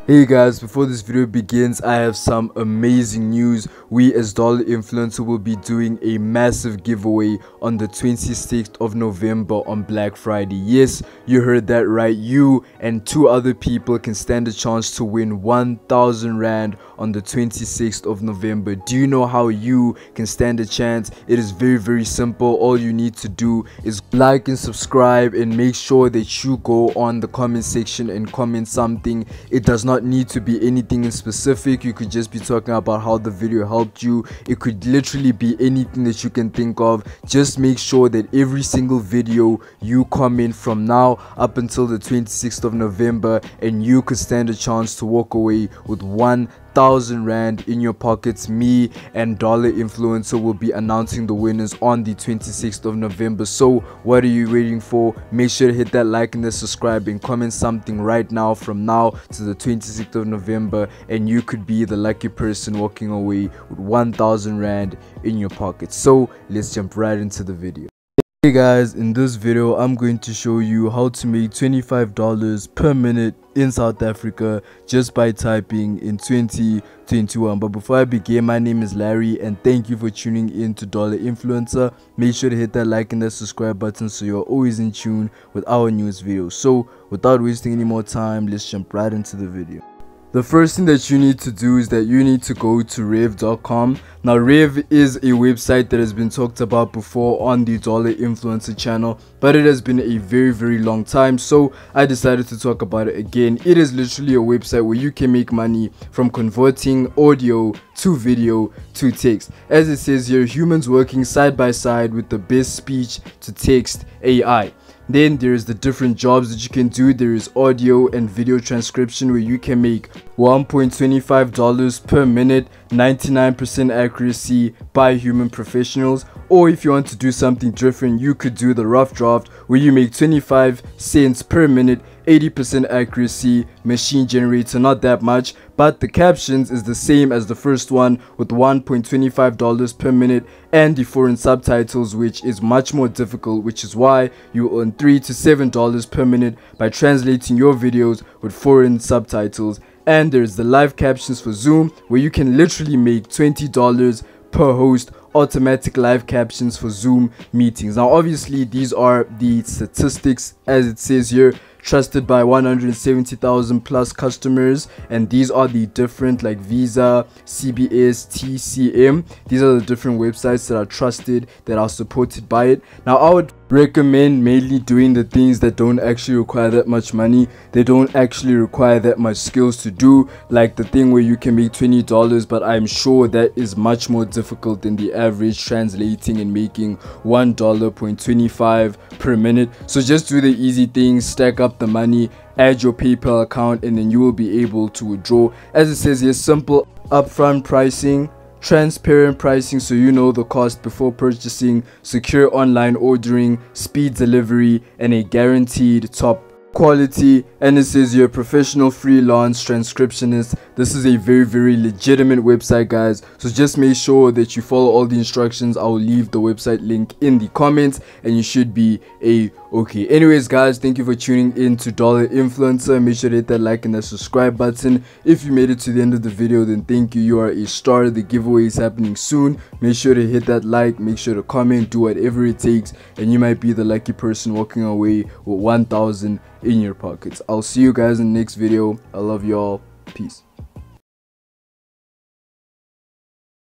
Hey guys, before this video begins, I have some amazing news. We as Dollar Influencer will be doing a massive giveaway on the 26th of November on Black Friday. Yes, you heard that right. You and two other people can stand a chance to win 1,000 Rand on the 26th of November. Do you know how you can stand a chance? It is very simple. All you need to do is like and subscribe, and make sure that you go on the comment section and comment something. It does not need to be anything in specific. You could just be talking about how the video helped you. It could literally be anything that you can think of. Just make sure that every single video you comment from now up until the 26th of November, and you could stand a chance to walk away with 1,000 Rand in your pockets. Me and Dollar Influencer will be announcing the winners on the 26th of November. So what are you waiting for? Make sure to hit that like and the subscribe and comment something right now from now to the 26th of November, and you could be the lucky person walking away with 1,000 Rand in your pocket. So let's jump right into the video. Hey guys, in this video I'm going to show you how to make $25 per minute in South Africa just by typing in 2021. But before I begin, my name is Larry and thank you for tuning in to Dollar Influencer. Make sure to hit that like and that subscribe button so you're always in tune with our newest videos. So without wasting any more time, let's jump right into the video. The first thing that you need to do is that you need to go to rev.com. Now Rev is a website that has been talked about before on the Dollar Influencer channel, but it has been a very long time, so I decided to talk about it again. It is literally a website where you can make money from converting audio to video to text. As it says here, humans working side by side with the best speech to text AI. Then there is the different jobs that you can do. There is audio and video transcription, where you can make $1.25 per minute, 99% accuracy by human professionals. Or if you want to do something different, you could do the rough draft, where you make 25 cents per minute, 80% accuracy, machine generator, not that much, but the captions is the same as the first one with $1.25 per minute, and the foreign subtitles, which is much more difficult, which is why you earn $3 to $7 per minute by translating your videos with foreign subtitles. And there's the live captions for Zoom, where you can literally make $20 per host, automatic live captions for Zoom meetings. Now obviously these are the statistics, as it says here, trusted by 170,000 plus customers, and these are the different like Visa, CBS, TCM. These are the different websites that are trusted, that are supported by it. Now I would recommend mainly doing the things that don't actually require that much money. They don't actually require that much skills to do, like the thing where you can make $20, but I'm sure that is much more difficult than the average translating and making $1.25 per minute. So just do the easy things, stack up the money, add your PayPal account, and then you will be able to withdraw. As it says here, simple upfront pricing, transparent pricing so you know the cost before purchasing, secure online ordering, speed delivery, and a guaranteed top quality. And it says you're a professional freelance transcriptionist. This is a very legitimate website, guys, so just make sure that you follow all the instructions. I will leave the website link in the comments and you should be okay. Anyways guys, thank you for tuning in to Dollar Influencer. Make sure to hit that like and that subscribe button. If you made it to the end of the video, then thank you. You are a star. The giveaway is happening soon. Make sure to hit that like, make sure to comment, do whatever it takes, and you might be the lucky person walking away with 1,000 in your pockets. I'll see you guys in the next video. I love y'all. Peace.